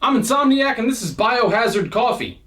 I'm Insomniac and this is Biohazard Coffee.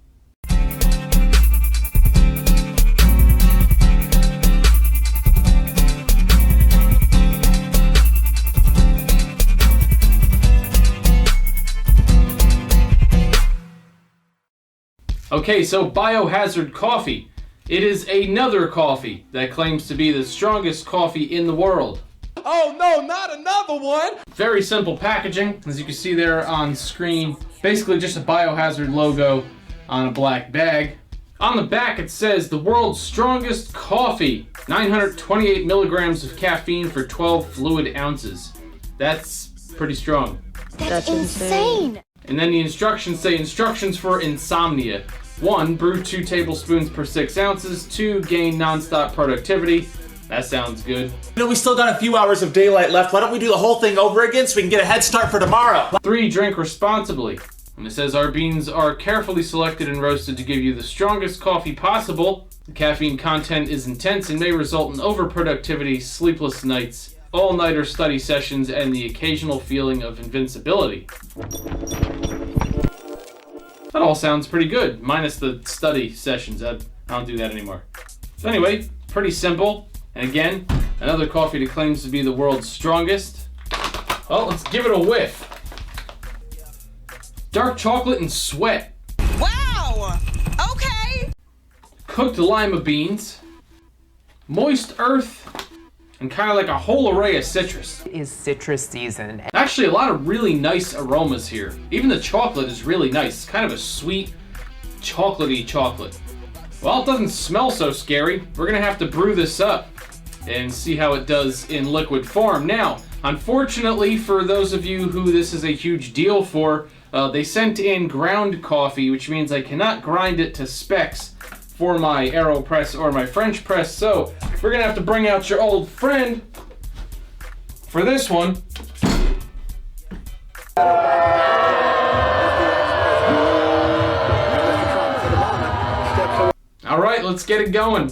Okay, so Biohazard Coffee. It is another coffee that claims to be the strongest coffee in the world. Oh no, not another one! Very simple packaging, as you can see there on screen. Basically just a Biohazard logo on a black bag. On the back it says, the world's strongest coffee. 928 milligrams of caffeine for 12 fluid ounces. That's pretty strong. That's insane! And then the instructions say, instructions for insomnia. 1, brew 2 tablespoons per 6 ounces. 2, gain non-stop productivity. That sounds good. You know, we still got a few hours of daylight left. Why don't we do the whole thing over again so we can get a head start for tomorrow? 3, drink responsibly. And it says, our beans are carefully selected and roasted to give you the strongest coffee possible. The caffeine content is intense and may result in overproductivity, sleepless nights, all-nighter study sessions, and the occasional feeling of invincibility. That all sounds pretty good, minus the study sessions. I don't do that anymore. So anyway, pretty simple. And again, another coffee that claims to be the world's strongest. Well, let's give it a whiff. Dark chocolate and sweat. Wow! Okay! Cooked lima beans. Moist earth. And kind of like a whole array of citrus. It is citrus season. Actually, a lot of really nice aromas here. Even the chocolate is really nice. It's kind of a sweet, chocolatey chocolate. Well, it doesn't smell so scary. We're gonna have to brew this up and see how it does in liquid form. Now, unfortunately for those of you who this is a huge deal for, they sent in ground coffee, which means I cannot grind it to specs for my AeroPress or my French press, so we're gonna have to bring out your old friend for this one. All right, let's get it going.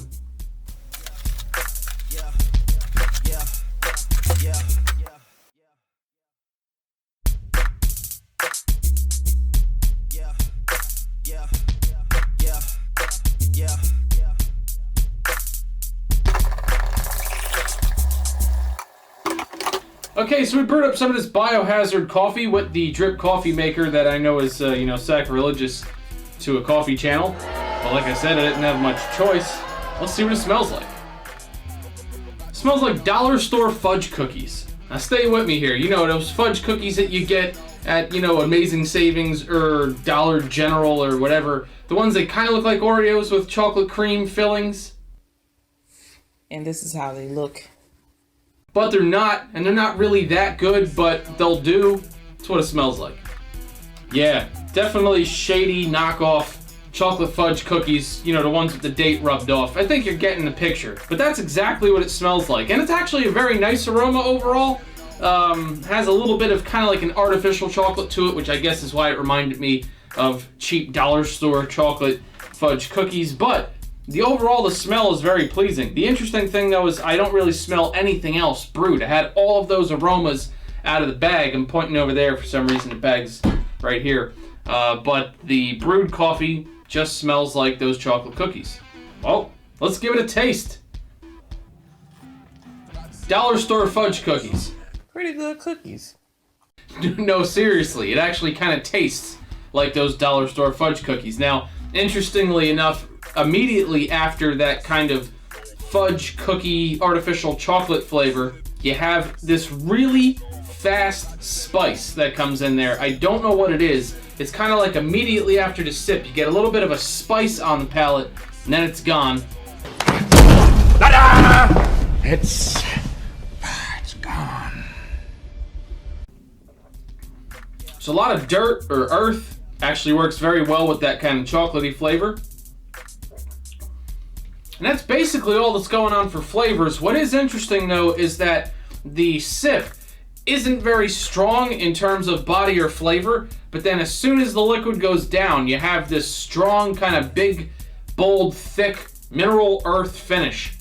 Okay, so we brewed up some of this Biohazard coffee with the drip coffee maker that I know is, sacrilegious to a coffee channel. But like I said, I didn't have much choice. Let's see what it smells like. It smells like dollar store fudge cookies. Now stay with me here. You know, those fudge cookies that you get at, Amazing Savings or Dollar General or whatever. The ones that kind of look like Oreos with chocolate cream fillings. And this is how they look. But they're not, and they're not really that good, but they'll do. That's what it smells like. Yeah, definitely shady knockoff chocolate fudge cookies, the ones with the date rubbed off. I think you're getting the picture. But that's exactly what it smells like. And it's actually a very nice aroma overall. Has a little bit of kind of like an artificial chocolate to it, which I guess is why it reminded me of cheap dollar store chocolate fudge cookies. But the smell is very pleasing. The interesting thing though is I don't really smell anything else brewed. I had all of those aromas out of the bag. I'm pointing over there for some reason. The bag's right here. But the brewed coffee just smells like those chocolate cookies. Well, let's give it a taste. Dollar store fudge cookies. Pretty good cookies. No, seriously, it actually kind of tastes like those dollar store fudge cookies. Now, interestingly enough, immediately after that kind of fudge cookie artificial chocolate flavor, you have this really fast spice that comes in there. I don't know what it is. It's kind of like immediately after the sip, you get a little bit of a spice on the palate, and then it's gone. It's gone. So a lot of dirt or earth actually works very well with that kind of chocolatey flavor. And that's basically all that's going on for flavors. What is interesting though is that the sip isn't very strong in terms of body or flavor, but then as soon as the liquid goes down, you have this strong, kind of big, bold, thick, mineral earth finish.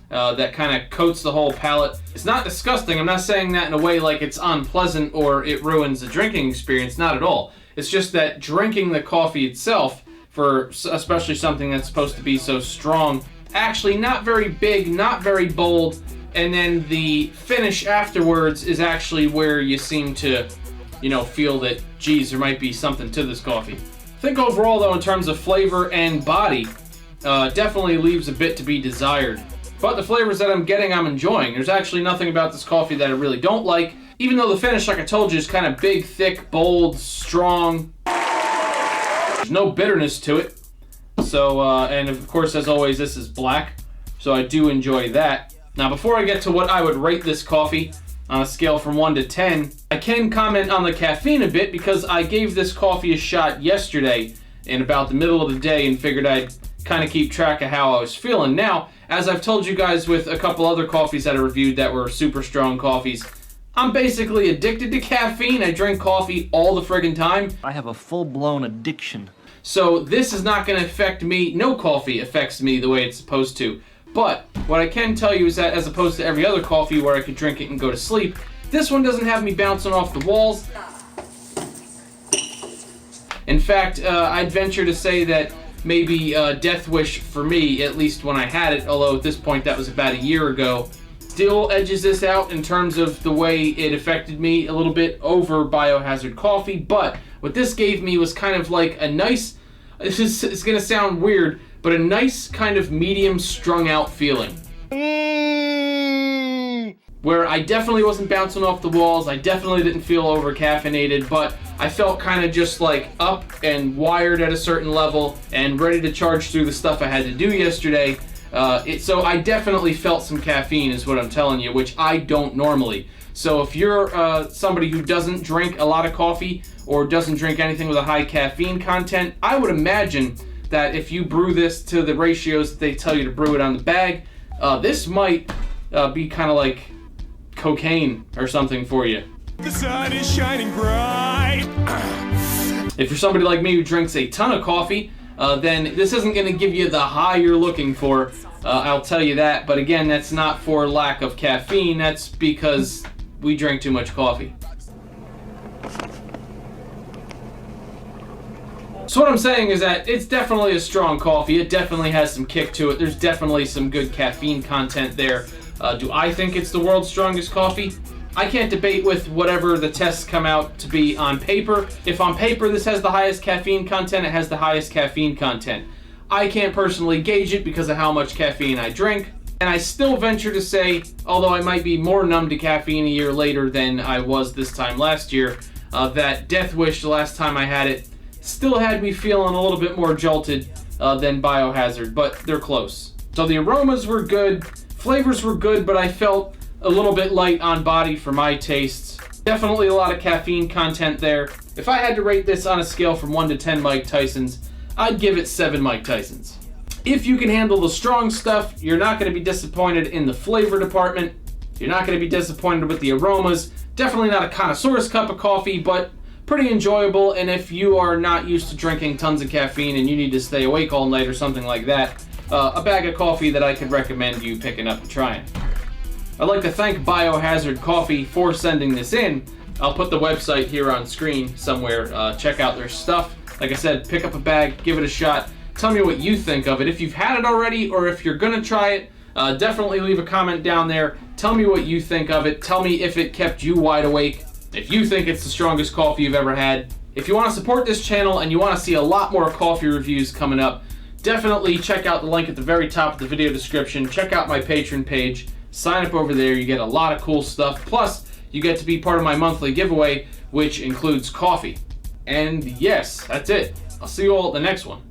that kind of coats the whole palate. It's not disgusting. I'm not saying that in a way like it's unpleasant or it ruins the drinking experience. Not at all. It's just that drinking the coffee itself, for especially something that's supposed to be so strong, actually not very big, not very bold, and then the finish afterwards is actually where you seem to, feel that, geez, there might be something to this coffee. I think overall, though, in terms of flavor and body, definitely leaves a bit to be desired. But the flavors that I'm getting, I'm enjoying. There's actually nothing about this coffee that I really don't like, even though the finish, like I told you, is kind of big, thick, bold, strong. There's no bitterness to it. So, and of course, as always, this is black, so I do enjoy that. Now, before I get to what I would rate this coffee on a scale from 1 to 10, I can comment on the caffeine a bit because I gave this coffee a shot yesterday in about the middle of the day and figured I'd kind of keep track of how I was feeling. Now, as I've told you guys with a couple other coffees that I reviewed that were super strong coffees, I'm basically addicted to caffeine. I drink coffee all the friggin' time. I have a full-blown addiction. So this is not going to affect me. No coffee affects me the way it's supposed to. But what I can tell you is that as opposed to every other coffee where I could drink it and go to sleep, this one doesn't have me bouncing off the walls. In fact, I'd venture to say that maybe Death Wish for me, at least when I had it, although at this point that was about a year ago, still edges this out in terms of the way it affected me a little bit over Biohazard coffee. But what this gave me was kind of like a nice, it's going to sound weird, but a nice kind of medium strung out feeling. Where I definitely wasn't bouncing off the walls, I definitely didn't feel over caffeinated, but I felt kind of just like up and wired at a certain level and ready to charge through the stuff I had to do yesterday. So I definitely felt some caffeine is what I'm telling you, which I don't normally. So if you're somebody who doesn't drink a lot of coffee or doesn't drink anything with a high caffeine content, I would imagine that if you brew this to the ratios that they tell you to brew it on the bag, this might be kind of like cocaine or something for you. The sun is shining bright. If you're somebody like me who drinks a ton of coffee, then this isn't going to give you the high you're looking for, I'll tell you that. But again, that's not for lack of caffeine, that's because we drink too much coffee. So what I'm saying is that it's definitely a strong coffee. It definitely has some kick to it. There's definitely some good caffeine content there. Do I think it's the world's strongest coffee? I can't debate with whatever the tests come out to be on paper. If on paper this has the highest caffeine content, it has the highest caffeine content. I can't personally gauge it because of how much caffeine I drink. And I still venture to say, although I might be more numb to caffeine a year later than I was this time last year, that Death Wish, the last time I had it, still had me feeling a little bit more jolted than Biohazard, but they're close. So the aromas were good, flavors were good, but I felt a little bit light on body for my tastes. Definitely a lot of caffeine content there. If I had to rate this on a scale from 1 to 10 Mike Tysons, I'd give it 7 Mike Tysons. If you can handle the strong stuff, you're not going to be disappointed in the flavor department. You're not going to be disappointed with the aromas. Definitely not a connoisseur's cup of coffee, but pretty enjoyable. And if you are not used to drinking tons of caffeine and you need to stay awake all night or something like that, a bag of coffee that I could recommend you picking up and trying. I'd like to thank Biohazard Coffee for sending this in. I'll put the website here on screen somewhere. Check out their stuff. Like I said, pick up a bag, give it a shot. Tell me what you think of it. If you've had it already or if you're gonna try it, definitely leave a comment down there. Tell me what you think of it. Tell me if it kept you wide awake. If you think it's the strongest coffee you've ever had. If you want to support this channel and you want to see a lot more coffee reviews coming up, definitely check out the link at the very top of the video description. Check out my Patreon page. Sign up over there. You get a lot of cool stuff. Plus, you get to be part of my monthly giveaway, which includes coffee. And yes, that's it. I'll see you all at the next one.